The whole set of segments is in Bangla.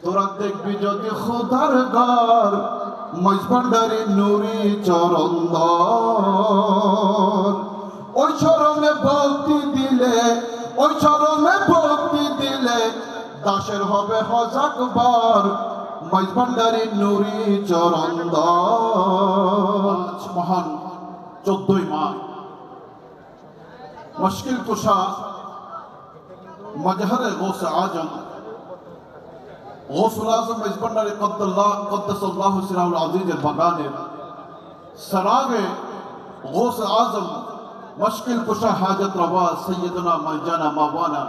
তোরা দেখবি যদি খোদার ঘর মজভান্ডারি নুরি চরণ ওই চরণে ভক্তি দিলে ওই চরণে ভক্তি দিলে দাসের হবে হজাকবার মজভান্ডারি নুরি চরণ মহান 14ই মার্চ মুশকিল কুশা মজহর গৌস আজম গৌসুল আজম মজভান্ডারি কদ্দাসাল্লাহু সিরাহুল আজিজের বাগানের সরাগে গৌস আজম মুশকিল কুশা হাজত রওয়া সৈয়দনা মানজানা মাওলানা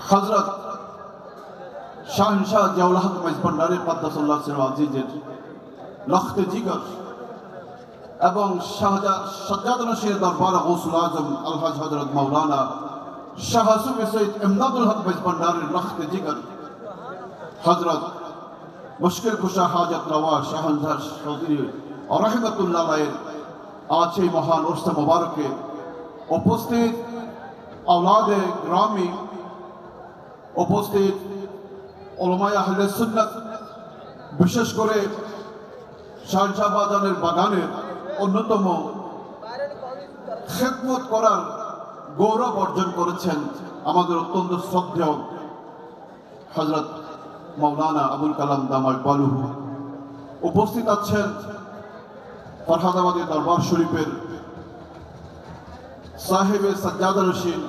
হযরত শাহনশাহ জিয়াউল হক মজভান্ডারি কদ্দাসাল্লাহু সিরাহুল আজিজের লখতে জিগর এবং সাজ্জাদ নশীর দরবার গৌসুল আজম আলহাজ হযরত মাওলানা শাহ সুফি সৈয়দ ইমদাদুল হক মজভান্ডারির লখতে জিগর হযরত মুশকিল কুশা হাজত রওয়া শাহনশাহ চৌধুরী রহমতুল্লাহ আলাইহির আজ এই মহান উরস মুবারকে উপস্থিত আওলাদে গ্রামী উপস্থিত উলামায়ে আহলে সুন্নাত বিশেষ করে শাহনশাহ বাজানের বাগানের অন্যতম খেদমত করার গৌরব অর্জন করেছেন আমাদের অত্যন্ত শ্রদ্ধেয় হযরত মাওলানা আবুল কালাম দামাত বালুহু। উপস্থিত আছেন ফরহাদাবাদী দরবার শরীফের সাহেবে সাজ্জাদা নশীন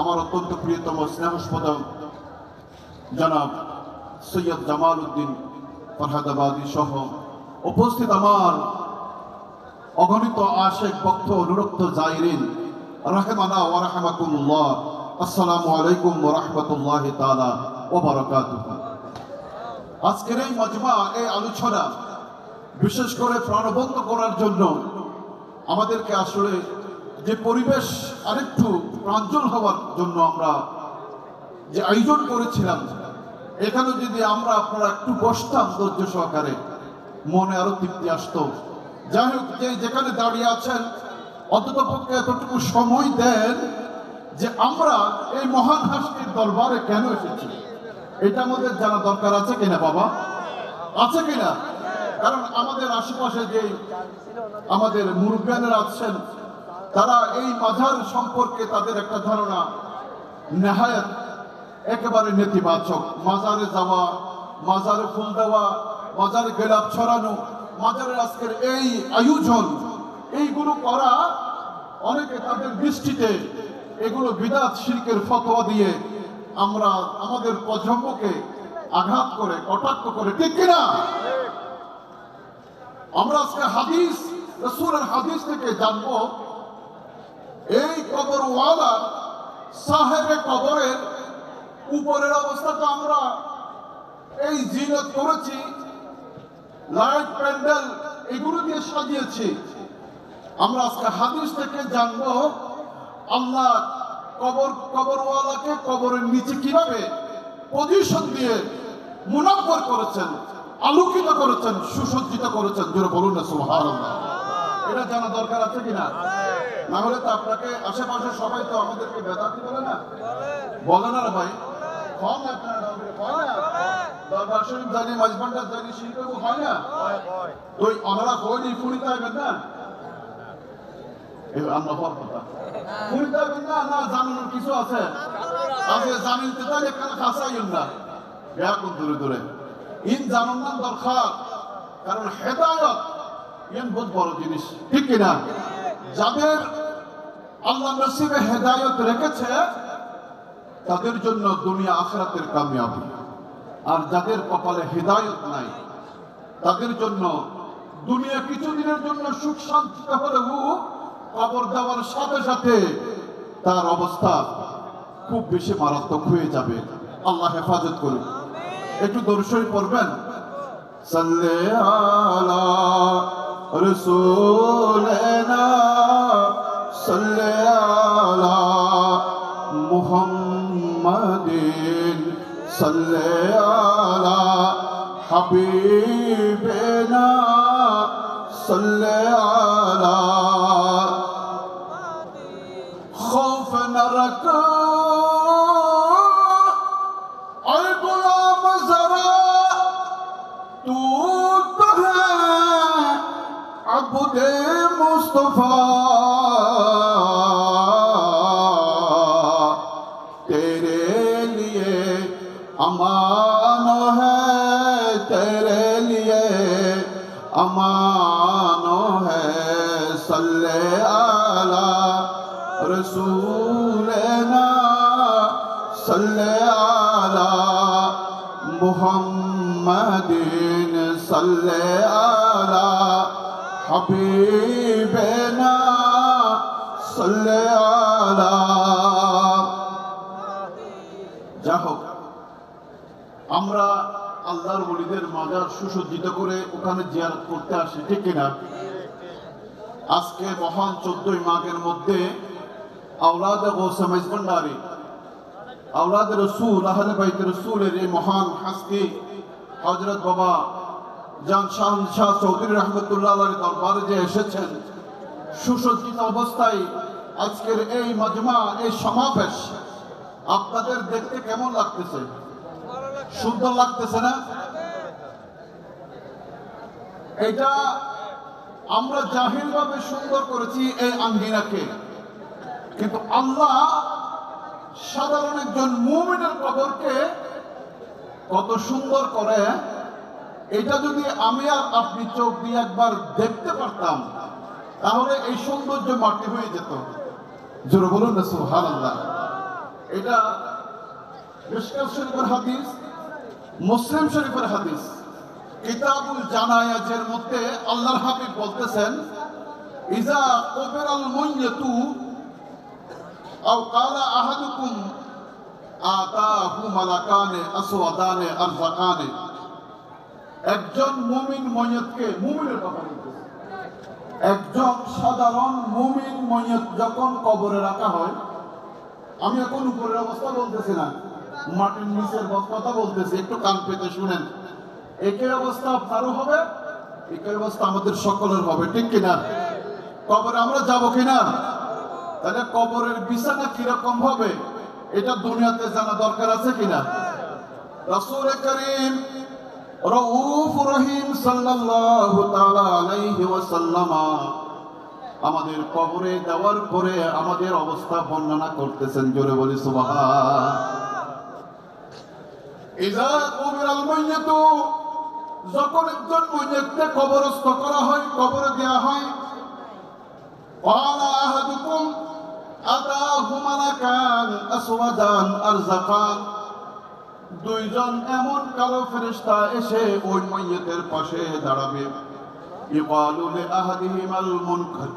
আমার অত্যন্ত প্রিয়তম স্নেহস্পদ জনাব সৈয়দ জামাল উদ্দিন ফরহাদাবাদী সহ উপস্থিত আমার অগণিত আশেক ভক্ত অনুরক্ত জায়রিন রাহমানা ওয়া রাহমাকুমুল্লাহ। আসসালামু আলাইকুম ওয়া রাহমাতুল্লাহি তাআলা ওয়া বারাকাতুহু। আজকের এই মাজমা এই আলোচনা বিশেষ করে প্রাণবন্ত করার জন্য আমাদেরকে আসলে যে পরিবেশ আরেকটু প্রাঞ্জল হওয়ার জন্য আমরা যে আয়োজন করেছিলাম, এখানে যদি আমরা আপনারা একটু বসতাম ধৈর্য সহকারে মনে আরো তৃপ্তি আসতো। যাই হোক, যে যেখানে দাঁড়িয়ে আছেন অন্তত পক্ষে এতটুকু সময় দেন যে আমরা এই মহান হাসির দরবারে কেন এসেছি, এটা আমাদের জানা দরকার আছে কিনা বাবা, আছে কিনা? কারণ আমাদের আশেপাশে যে আমাদের মুরব্বিয়ানেরা আছেন তারা এই মাজার সম্পর্কে তাদের একটা ধারণা নেহায়েত একেবারে নেতিবাচক। মাজারে যাওয়া, মাজারে ফুল দেওয়া, মাজারে গোলাপ ছড়ানো, মাজারের আজকের এই আয়োজন, এইগুলো করা অনেকে তাদের দৃষ্টিতে এগুলো বিদআত শিরকের ফতোয়া দিয়ে আমরা আমাদের প্রজন্মকে আঘাত করে কটাক্ষ করে, ঠিক কিনা? আমরা আজকে হাদিস রাসূলের হাদিস থেকে জানবো এই কবরওয়ালা সাহেবে কবরের উপরের অবস্থাটা আমরা এই জিনত করেছি, লাইট প্যান্ডেল এগুলো দিয়ে সাজিয়েছি। আমরা আজকে হাদিস থেকে জানবো আল্লাহ কবরওয়ালাকে কবরের নিচে কিভাবে পজিশন দিয়ে মুনাফফর করেছেন, আলোকিত করেছেন, সুসজ্জিত করেছেন। জোরে বলুন না সুবহানাল্লাহ। এটা জানা দরকার আছে কিনা? না হলে তো আপনাকে আশেপাশে সবাই তো আমাদেরকে বেদাতি বলে না, বলে না রে ভাই? হয় না আপনারা হয় না? দরবার শরীফ জানি, মজভান্ডার জানি, শিল্প হয় না? তুই অনারা হয়নি ফুরিতে আসবেন না, আমরা হওয়ার কথা ফুরিতে আসবেন না। না জানানোর কিছু আছে, আজকে জানিতে চাইলে কেন খাসাইন না ব্যাকুল দূরে দূরে ইন জানার নাম দরকার। কারণ হেদায়ত ইন বহুত বড় জিনিস, ঠিক কিনা? যাদের আল্লাহ নসিবে হেদায়ত রেখেছে তাদের জন্য দুনিয়া আখিরাতের কামিয়াবি, আর যাদের কপালে হেদায়ত নাই তাদের জন্য দুনিয়া কিছুদিনের জন্য সুখ শান্তিতে হলেও কবর দেওয়ার সাথে সাথে তার অবস্থা খুব বেশি মারাত্মক হয়ে যাবে। আল্লাহ হেফাজত করুন। একটু দরুদ শরীফ পড়বেন। সাল্লি আলা রাসূলিনা সাল্লি আলা মুহাম্মাদিন সাল্লি আলা হাবিবিনা সাল্লি আলা خوف نركو अमान है तेरे लिए अमान है सल्ले आला रसूलना सल्ले आला मुहम्मदिन सल्ले आला हबीबना सल्ले आला। যা হোক, আমরা আল্লাহর ওলিদের মাজার সুসজ্জিত করে ওখানে জিয়ারত করতে আসি, ঠিক কিনা? আজকে মহান 14ই মাঘের মধ্যে আওলাদে গৌসে মেজভান্ডারী, আওলাদে রসুল, আহলে বাইতে রসুলের এই মহান হাস্তি হযরত বাবা জান শাহ চৌধুরী রহমতুল্লাহ আলাইহির দরবারে যে এসেছেন, সুসজ্জিত অবস্থায় আজকের এই মাজমা, এই সমাবেশ আপনাদের দেখতে কেমন লাগতেছে? সুন্দর লাগতেছে না? এটা আমরা জাহিলভাবে সুন্দর করেছি এই আঙ্গিনাকে, কিন্তু আল্লাহ সাধারণ একজন মুমিনের কবরকে কত সুন্দর করে, এটা যদি আমি আর আপনি চোখ দিয়ে একবার দেখতে পারতাম তাহলে এই সৌন্দর্য মাটি হয়ে যেত। জোরে বলুন না সুবহানাল্লাহ। এটা মিশকাত শরীফের হাদিস, মুসলিম শরীফের হাদিস, কিতাবুল জানায়াজের মধ্যে আল্লাহর হাবিব বলতেছেন, ইজা কুবিরাল মুইয়াতু আও ক্বালা আহাদুকুম আতাহু মালাকানে আসওয়াদানে আরযাকানে। একজন মুমিন ময়্যতকে, মুমিনের কথা বলতেছে, একজন সাধারণ মুমিন ময়্যত যখন কবরে রাখা হয়, আমি এখন উপরের অবস্থা বলতেছি না, মাটির নিচের কথা বলতেছি, একটু কান পেতে শুনেন। একই অবস্থা আপনারও হবে, একই অবস্থা আমাদের সকলের হবে, ঠিক কিনা? কবরে আমরা যাব কিনা? তাহলে কবরের বিছানা কিরকম হবে এটা দুনিয়াতে জানা দরকার আছে কিনা? রাসূল করিম রউফ রহিম সাল্লাল্লাহু তাআলা আলাইহি ওয়াসাল্লাম আমাদের কবরে যাওয়ার পরে আমাদের অবস্থা বর্ণনা করতেছেন। জোরে বলি সুবহান। ইজা কুবিরাল মাইয়াতু, যখন একজন মাইয়াতকে কবরস্থ করা হয়, কবরে দেওয়া হয়, ক্বালা আহাদুকুম আতাহু মালাকান আসওয়াদান আরযাকান, দুইজন এমন কালো ফেরেশতা এসে ওই মাইয়াতের পাশে দাঁড়াবে। ইকালু লিআহাদিহিমাল মুনকার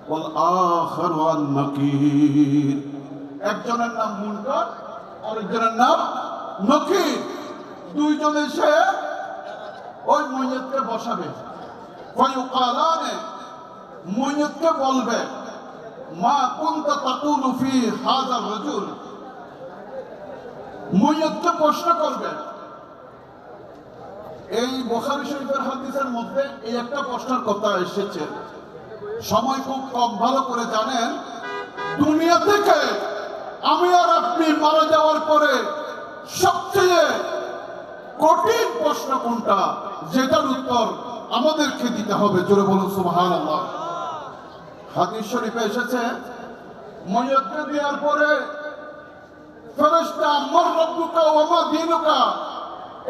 ওয়াল আখারু আন নাকির, একজনের নাম মুনকার আর একজনের নাম নকির। দুইজন এসে ওই মাইয়াতকে বসাবে। ফায়ুকালানে, মাইয়াতকে বলবে, মা কুনতা তাকুলু ফি হাযা রাজুল। মাইয়াতকে প্রশ্ন করবে। এই বুখারী শরীফের হাদিসের মধ্যে এই একটা প্রশ্নের কথা এসেছে, সময় খুব কম, ভালো করে জানেন। দুনিয়া থেকে আমি আর আপনি মারা যাওয়ার পরে সবচেয়ে কঠিন প্রশ্ন কোনটা, যেটার উত্তর আমাদেরকে দিতে হবে। জোরে বলুন সুবহানাল্লাহ। হাদিস শরীফে এসেছে, মাইয়াতকে দেওয়ার পরে ফেরেশতা মান রব্বুকা ওয়া মা দীনুকা,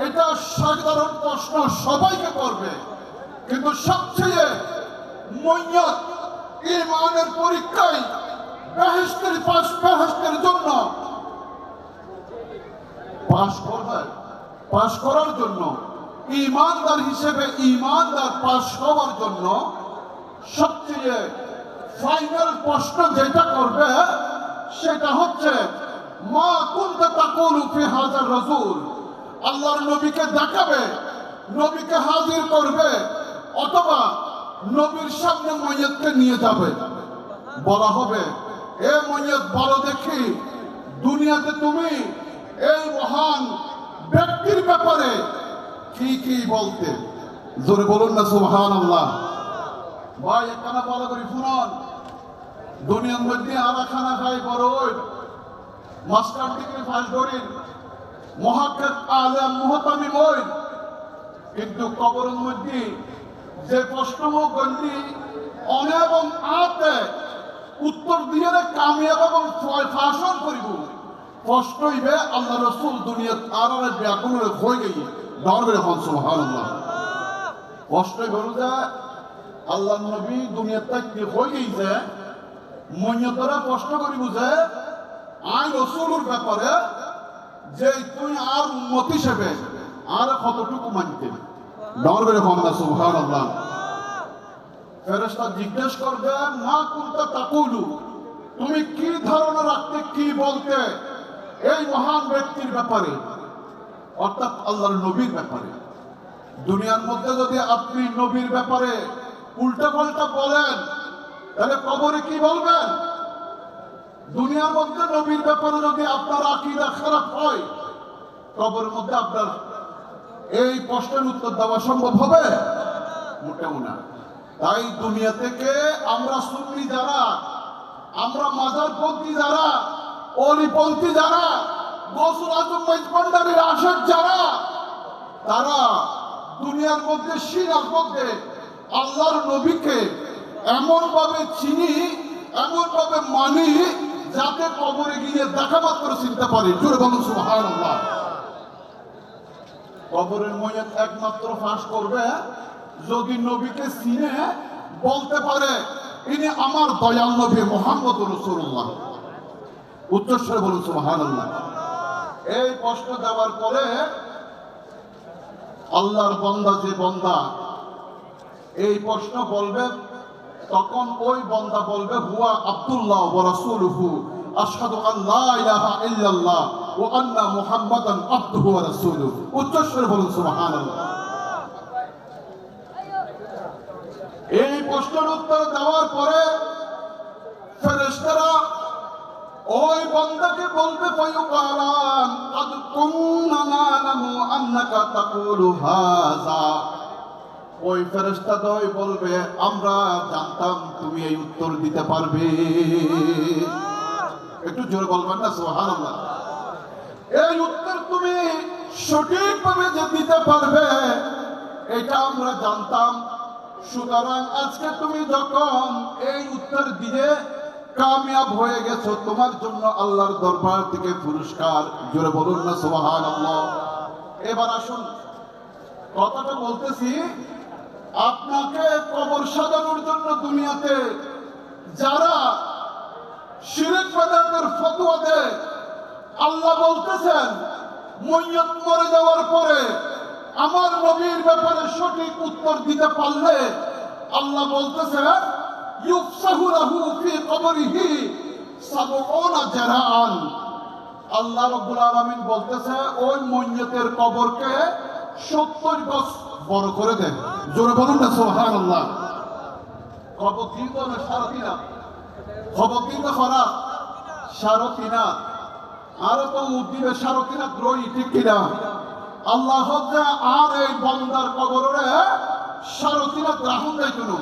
এটা সাধারণ প্রশ্ন সবাইকে করবে, কিন্তু সবচেয়ে মাইয়াত ঈমানের পরীক্ষায় বেহেশতের জন্য পাশ করার জন্য, ঈমানদার হিসেবে ঈমানদার পাশ হওয়ার জন্য সবচেয়ে ফাইনাল প্রশ্ন যেটা করবে সেটা হচ্ছে, মা কুনতা তাকুলু ফি হাযা রাসূল। আল্লাহর নবীকে দেখাবে, নবীকে হাজির করবে, অথবা নবীর সামনে মাইয়াতকে নিয়ে যাবে। বলা হবে, এ মাইয়াত বলো দেখি, দুনিয়াতে তুমি এই মহান ব্যক্তির ব্যাপারে কি কি বলতে। জোরে বলুন না সুবহানাল্লাহ। ভাই একখানা ভালো করে শুনুন, দুনিয়ার মধ্যে আমরা খানা খাই বড় মাস্টার ডিগ্রি পাস করি, মুহাক্কিক আলেম মুহতামিম হই, কিন্তু কবরের মধ্যে যে প্রশ্নমুখ গন্ডি অনে এবং আতে উত্তর দিয়ে কামিয়াব এবং ফাঁসন করিব, কষ্ট হইবে আল্লাহ রসুল দুনিয়াত আর ব্যাকুল হয়ে গিয়ে ডরবে এখন সুবহানাল্লাহ কষ্ট হইবে যে আল্লাহ নবী দুনিয়াত থাকতে হয়ে গিয়েছে মন্যতরা কষ্ট করি বুঝে আই রসুলের ব্যাপারে যে তুই আর উম্মত হিসেবে আর কতটুকু মানতে ডরবে এখন না সুবহানাল্লাহ ফেরেশতা জিজ্ঞেস করবে মা কুনতা তাকুলু তুমি কি ধারণা রাখতে কি বলতে এই মহান ব্যক্তির ব্যাপারে অর্থাৎ আল্লাহর নবীর ব্যাপারে দুনিয়ার মধ্যে যদি আপনি নবীর ব্যাপারে উল্টা পাল্টা বলেন তাহলে কবরে কি বলবেন দুনিয়ার মধ্যে নবীর ব্যাপারে যদি আপনার আকীদা খারাপ হয় কবরের মধ্যে আপনার এই প্রশ্নের উত্তর দেওয়া সম্ভব হবে মোটেও না তাই দুনিয়া থেকে আমরা সুন্নি যারা আমরা মাজারপন্থী যারা অলিপন্থী যারা গৌসুল আজম ভান্ডারীর আশেক যারা তারা দুনিয়ার মধ্যে সিনার মধ্যে আল্লাহর নবীকে এমন ভাবে চিনি এমন ভাবে মানি যাতে কবরে গিয়ে দেখা মাত্র চিনতে পারি জোরে বলুন সুবহানাল্লাহ কবরের ময়ত একমাত্র ফাঁস করবে যদি নবীকে চিনে বলতে পারে ইনি আমার দয়াল নবী মুহাম্মদ রাসূলুল্লাহ উচ্চস্বরে বলুন সুবহানাল্লাহ এই প্রশ্ন দেওয়ার পরে আল্লাহর বান্দা যে বান্দা এই প্রশ্ন বলবে তখন ওই বান্দা বলবে হুয়া আব্দুল্লাহ ওয়া রাসূলুহু আশহাদু আন লা ইলাহা ইল্লাল্লাহ ওয়া আন্না মুহাম্মাদান আবদুহু ওয়া রাসূলুহু উচ্চস্বরে বলুন সুবহানাল্লাহ এই প্রশ্নের উত্তর দেওয়ার পরে ফেরেশতারা ওই বান্দাকে বলবে ফায়ুকালান আদ কুননা নালামু আন্নাকা তাকুলু হাযা ওই ফেরেশতা দয় বলবে আমরা জানতাম তুমি এই উত্তর দিতে পারবে একটু জোরে বলবেন না সুবহানাল্লাহ এই উত্তর তুমি সঠিকভাবে যে দিতে পারবে এটা আমরা জানতাম সুতরাং আজকে তুমি যখন এই উত্তর দিয়ে কামিয়াব হয়ে গেছো তোমার জন্য আল্লাহর দরবার থেকে পুরস্কার জোরে বলুন না সুবহানাল্লাহ এবার আসুন কথাটা বলতেছি আপনাকে কবর সাজানোর জন্য দুনিয়াতে যারা শিরক বিদআতের ফতোয়া দেয় আল্লাহ বলতেছেন ময়্যত মরে যাওয়ার পরে আমার নবীর ব্যাপারে সঠিক উত্তর দিতে পারলে আল্লাহ বলতেছেন ইউফসাহু লাহু ফি কবরিহি 70 জারাআন আল্লাহ রাব্বুল আলামিন বলতেছে ওই ময়্যতের কবরকে 70 গজ বড় করে দেন জোরে বলুন না সুবহানাল্লাহ কবর দীর্ঘ না সারাদিনা কবর দীর্ঘ করা সারাদিনা আর তো উদ্দিবে সারাদিনা গ্রহী ঠিক কিনা আল্লাহ হচ্ছে আর এই বান্দার কবরে সারাদিনা রাহুল যাইতো না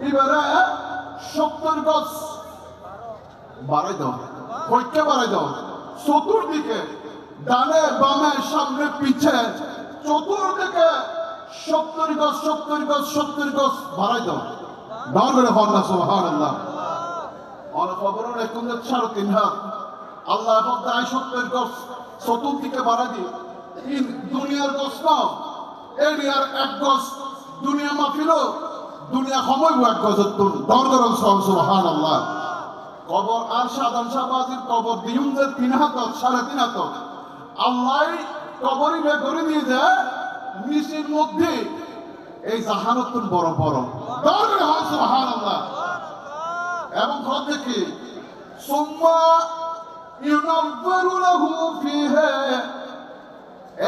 এবারে 70 গজ বাড়াই দাও কয়টা বাড়াই দাও চতুর্দিকে ডানে বামে সামনে পিছে চতুর্দিকে 70 গজ 70 গজ 70 গজ বাড়াই দাও দাঁড়াবে হন না সুবহানাল্লাহ আর কবরের এখন 3.5 হাত আল্লাহ বলতে 70 গজ চতুর্দিকে বাড়াই দি দুনিয়ার গজ না এরিয়ার 1 গজ দুনিয়া মাফিল দুনিয়া সময় 1 গজ দাঁড়াবে সুবহানাল্লাহ কবর আর সাধারণ সাবাজির কবর দিউন যে 3 হাত 3.5 হাত আল্লাহ কবরই বে করে দিয়ে যায় নিচের মধ্যে এই জাহানতুন বড় বড় দাঁড়াবে সুবহানাল্লাহ এবং কথা কি সুম্মা ইউনাব্বিরু লাহু ফিহা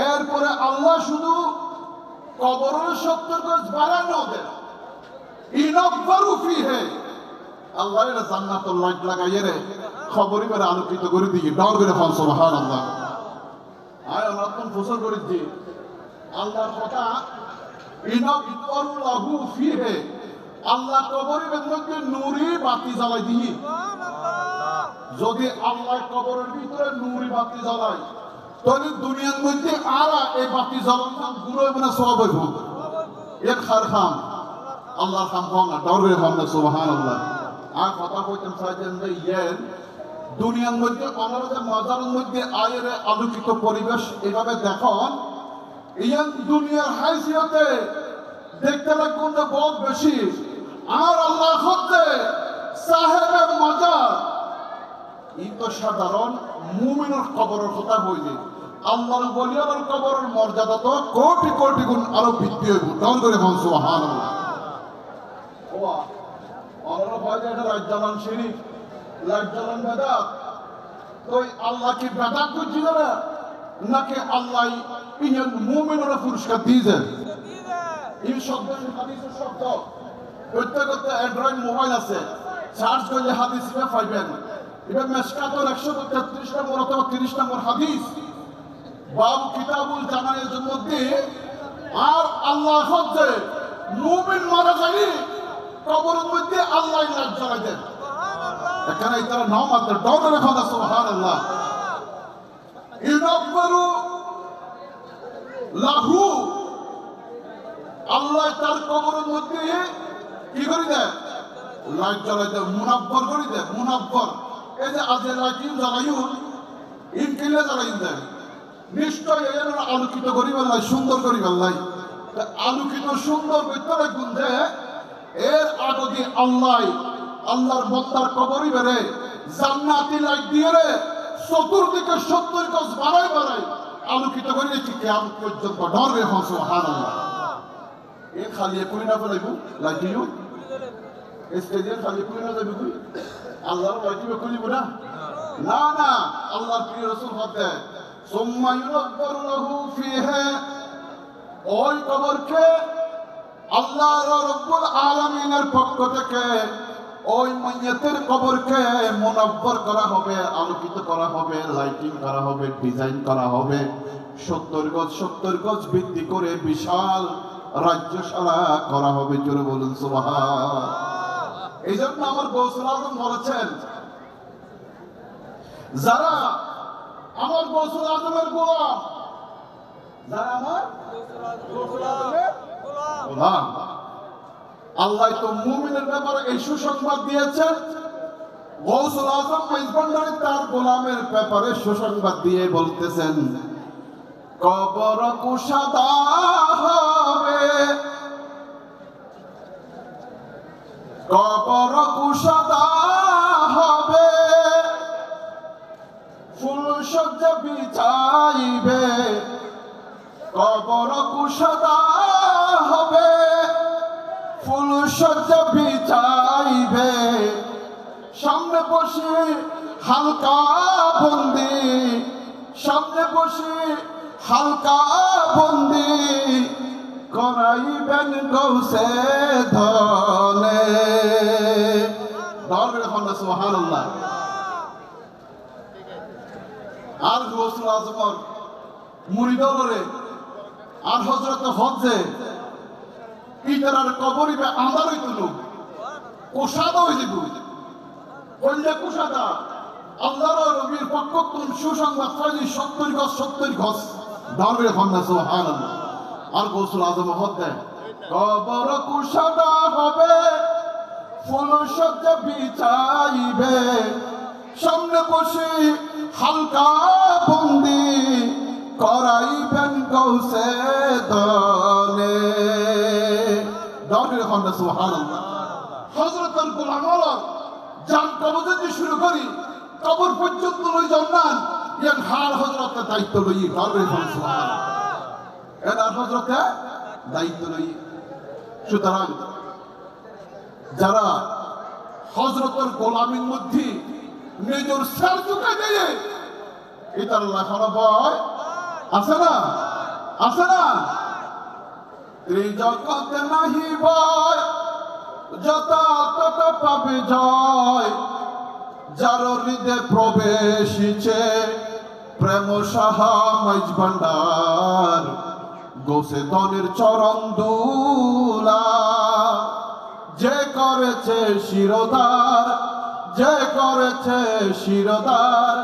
এরপরে আল্লাহ শুধু কবরের 70 গজ বাড়ানো দেন ইউনাব্বিরু ফিহা আল্লাহ এর জান্নাতুল লাইট লাগাইয়ে রে খবরই করে আলোকিত করে দিয়ে দাঁড়াবে সুবহানাল্লাহ আয় নতুন ফসল করেছি আল্লাহর কথা ইনাব্বিরু লাহু ফিহা আল্লাহ কবরের মধ্যে নূরি বাতি জ্বালাই দিই যদি আল্লাহ কবরের ভিতরে নূরি বাতি জ্বালায় তাহলে দুনিয়ার মধ্যে আর এই বাতি জ্বালানো গুলো মানে সব হইব এক খারখাম আল্লাহর খাম না দরবে খাম না সুবহানাল্লাহ আর কথা কইতেন সাইজেন যে ইয়ের দুনিয়ার মধ্যে অনারদের মাজারের মধ্যে আয়ের আলোকিত পরিবেশ এভাবে দেখুন ইয়ান দুনিয়ার হাইসিয়তে দেখতে লাগুন যে বহুত বেশি আর আল্লাহ হচ্ছে সাহেবের মাজার ই তো সাধারণ মুমিনের কবরের কথা বইলে আল্লাহর ওলিয়ার কবরের মর্যাদা তো কোটি কোটি গুণ আরো বৃদ্ধি হইব তখন করে বল সুবহানাল্লাহ ওয়া আল্লাহর ভয় এটা লাইট জ্বালান শিরিক লাইট জ্বালান বেদাত তো আল্লাহ কি বেদাত বুঝছিল না নাকি আল্লাহ ইজন মুমিনের পুরস্কার দিয়েছেন এই শব্দ হাদিসের শব্দ প্রত্যেকটা অ্যান্ড্রয়েড মোবাইল আছে চার্জ করলে হাদিস পাইবেন এটা মেশকাতুল 133 নম্বর অথবা 30 নম্বর হাদিস বাব কিতাবুল জানানের মধ্যে আর আল্লাহ হচ্ছে মুমিন মারা যায় কবরের মধ্যে আল্লাহ লাইট জ্বালাই দেন এখানে তারা নাম আছে ডরে রাখা সুবহানাল্লাহ ইনফরু লাহু আল্লাহ তার কবরের মধ্যে কি করে দেয় লাইট জ্বালাই দেয় মুনাব্বর করে দেয় মুনাব্বর এই যে আজ লাইটিং জ্বালাইউন ইনকিলে জ্বালাই দেয় নিশ্চয় এর আলোকিত করিবার লাই সুন্দর করিবার লাই আলোকিত সুন্দর ভিতরে গুঞ্জে এর আগে আল্লাহ আল্লাহর বান্দার কবরই বেরে জান্নাতি লাইট দিয়ে রে চতুর্দিকে 70 গজ বাড়াই বাড়াই আলোকিত করে দিচ্ছি কিয়ামত পর্যন্ত ডরবে সুবহানাল্লাহ এ খালি কই না ফেলাইবো লাইট দিও স্টেজে খালি কই না যাবে কই আল্লাহর লাইট দিবে কইব না না না আল্লাহর প্রিয় রাসূল বলতে সুম্মা ইউনাব্বারু লাহু ফিহা ওই কবরকে আল্লাহ রাব্বুল আলামিনের পক্ষ থেকে ওই মাইয়াতের কবরকে মুনাব্বর করা হবে আলোকিত করা হবে লাইটিং করা হবে ডিজাইন করা হবে 70 গজ বৃদ্ধি করে বিশাল রাজ্যশালা করা হবে জোরে বলুন সুবহান এই জন্য আমার গৌসুল আজম বলেছেন যারা আমার গৌসুল আজমের গোলাম যারা আমার গৌসুল আজমের গোলাম আল্লাহ তো মুমিনের ব্যাপারে এই সুসংবাদ দিয়েছেন গৌসুল আজম মেজবান্ডারি তার গোলামের ব্যাপারে সুসংবাদ দিয়ে বলতেছেন কবর কুশাদা হবে কবর কুশাদা হবে ফুল সজ্জা বিছাইবে কবর কুশাদা হবে ফুল সজ্জা বিছাইবে সামনে বসে হালকা বন্দি সামনে বসে হালকা বন্দি করাইবেন গৌসে ধনে দরবে সুবহানাল্লাহ আর গৌসুল আজমর মুরিদরে আর হযরত হজ্জে ইতারার কবরিবে আন্দার হইতুল কোষাদা হয়ে যাব কইলে কোষাদা আল্লাহর নবীর পক্ষ কোন সুসংবাদ পাইলি 70 গজ দরবে সুবহানাল্লাহ আর গৌসুল আজম হতে কবর কুশাদা হবে ফুল সজ্জা বিছাইবে সামনে বসে হালকা বন্দি করাইবেন গৌসে দনে দরবে সুবহানাল্লাহ হযরতুল গোলাম আল্লাহ জান কবর থেকে শুরু করি কবর পর্যন্ত লই যান না ইয়ান হার হযরতের দায়িত্ব লই দরবে সুবহানাল্লাহ এনার হযরতে দায়িত্ব লই সুতরাং যারা হযরতের গোলামির মধ্যে নিজের সার ঝুঁকাই দেয় এটার লেখানো ভয় আছে না আছে না ত্রিজগতে নাহি ভয় যথা তত পাবে জয় যার হৃদয়ে প্রবেশিছে প্রেম সাহা মাইজ ভান্ডার গোসে ধনের চরণ দুলা যে করেছে শিরোধার যে করেছে শিরোধার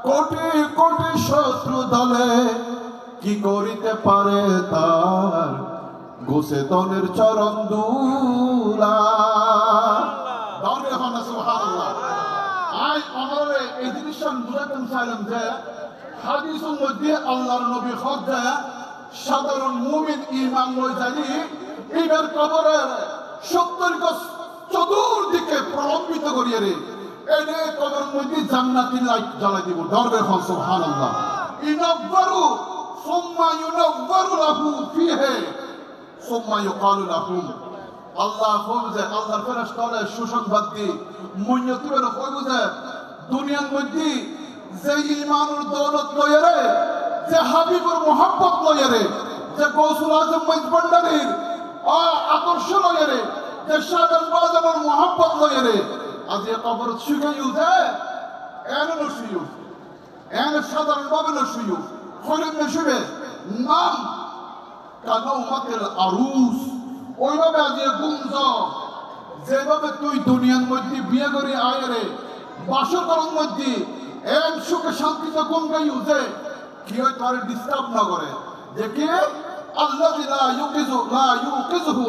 কোটি কোটি শত্রু দলে কি করিতে পারে তার গোসে ধনের চরণ দুলা সুবহানাল্লাহ আয় আমার এই জিনিসটা বুঝাতে চাইলাম যে হাদিসের মধ্যে আল্লাহর নবী হক যে সাধারণ মুমিন ঈমান লই জানি এবার কবরের 70 গজ চতুর্দিকে প্রলম্বিত করিয়ে রে এনে কবরের মধ্যে জান্নাতি লাইট জ্বালাই দিব দরবে হন সুবহানাল্লাহ ইনাব্বারু সুম্মা ইউনাব্বারু লাহু ফিহি সুম্মা ইউকালু লাহুম আল্লাহ কইছে আল্লাহর ফেরেশতারা সুসংবাদ দি মুনিয়তির কইছে দুনিয়ার মধ্যে যে ঈমানের দৌলত লইয়া রে যে হাবিবুর মোহাব্বত লইয়া রে যে গৌসুল আজম মজবন্ডারির আকর্ষণ লইয়া রে যে শাহজান বাজানোর মোহাব্বত লইয়া রে আজ এ কবর শুকাইউ যে এনে নসিউ এনে সাধারণ ভাবে নসিউ খরিদ নসিবে নাম কানৌমাতের আরুস ওইভাবে আজ এ গুঞ্জ যেভাবে তুই দুনিয়ার মধ্যে বিয়ে করে আয় রে বাসর করার মধ্যে এক সুখে শান্তিতে গুণ গাই উঠে কি হয় তার ডিস্টার্ব না করে যে কি আল্লাহ লা ইউকিজুহু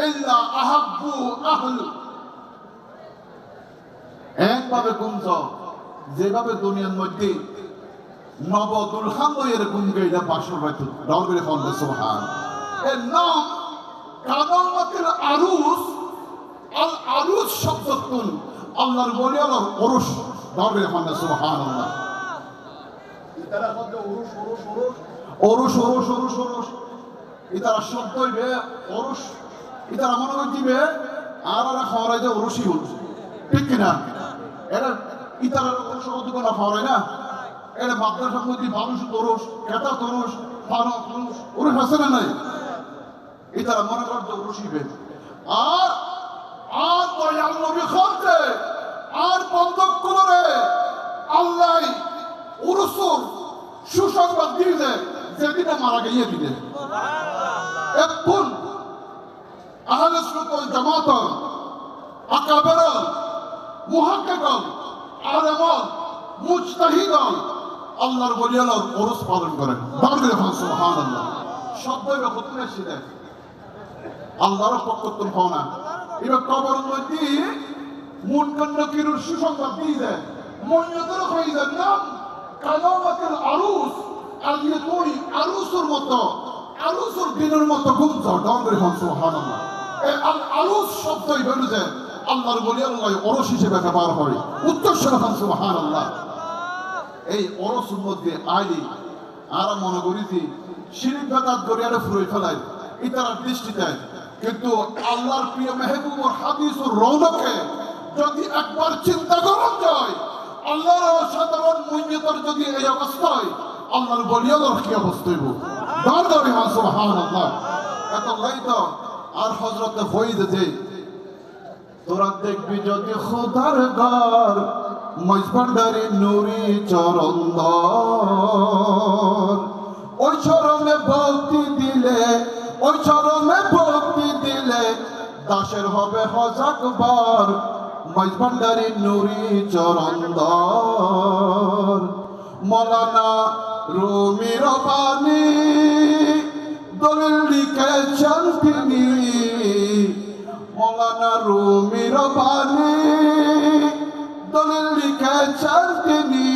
ইল্লা আহাব্বু আহলু একভাবে গুঞ্জ যেভাবে দুনিয়ার মধ্যে নব দুলহান লইয়ের গুণ গাইলা বাসর হয়তো দরবারে খন্দ সুবহান এর নাম কানৌমাতের আরুস আল আরুস শব্দতুন আল্লাহর বলি আল্লাহর ওরস দরবারে খন্দ সুবহানাল্লাহ ইতারা মধ্যে ওরস ইতারা শব্দ হইবে ওরস ইতারা মনে করছিবে আর খাওয়াই যে ওরসই হল ঠিক কিনা এটা ইতারা শব্দ কোনো খাওয়াই না এটা মাদ্রাসার মধ্যে মানুষ তরস কেতা তরস ফানো তরস ওরস আছে না নাই ইতারা মনে করছে ওরসইবে আর আর দয়াল নবী খানতে আর বন্ধক করে আল্লাহ উরুসুর সুসংবাদ দিলে যেদিনে মারা গিয়ে দিলে এখন আহলে সুন্নাত ওয়াল জামাত আকাবের মুহাক্কিক আলেম মুজতাহিদ আল্লাহর ওলি আল্লাহর উরুস পালন করেন দরবারে সুবহানাল্লাহ শব্দই কতনে ছিল আল্লাহর পক্ষ থেকে হওয়া এবার কবরের মধ্যে মুনকার নকিরের সুসংবাদ দিয়ে ময়্যতের হয়ে যায় নাম কানৌমাতের আরুস আজকে তুই আরুসের মতো আরুসের দিনের মতো গুঞ্জ দরবারে সুবহানাল্লাহ এই আরুস শব্দই বলে যে আল্লাহর বলি আল্লাহ ওরস হিসেবে ব্যবহার হয় উত্তর সুবহানাল্লাহ এই ওরসের মধ্যে আইলি আর মনে করিছি শিরিক বেদাত গড়িয়ারে ফুরই ফেলায় ইতার দৃষ্টিতে কিন্তু আল্লাহর প্রিয় মেহবুবর হাদিসের রৌনকে যদি একবার চিন্তা করা যায় আল্লাহর সাধারণ মুমিনের যদি এই অবস্থায় আল্লাহর বলিয়ার কি অবস্থা হইব দরবারে সুবহানাল্লাহ এত লাইত আর হযরত ফয়দ যে তোরা দেখবি যদি খোদার ঘর মজবন্ডারি নুরি চরণধর ওই চরণে ভক্তি দিলে ওই চরণে ভক্তি দিলে দাসের হবে হজাকবার মজবন্ডারি নুরি চরণধর মৌলানা রুমি রবানি দলিল লিখেছেন তিনি মৌলানা রুমি রবানি দলিল লিখেছেন তিনি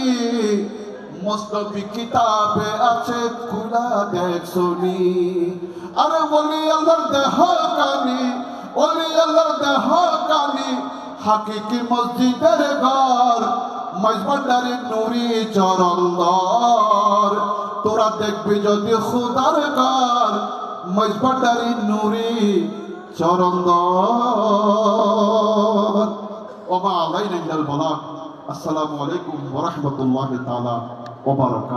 মুস্তফি কিতাবে আছে খুলা দেখ শুনি আরে বলি আল্লাহর দেহ কানি বলি আল্লাহর দেহ কানি হাকিকি মসজিদের ঘর মজবন্ডারি নুরি চরণধর তোরা দেখবি যদি খুদার ঘর মজবন্ডারি নুরি চরণধর ওমা আলাইনা ইল্লাল বালাগ আসসালামু আলাইকুম ওয়া রাহমাতুল্লাহি তাআলা ওয়া বারাকাতুহু।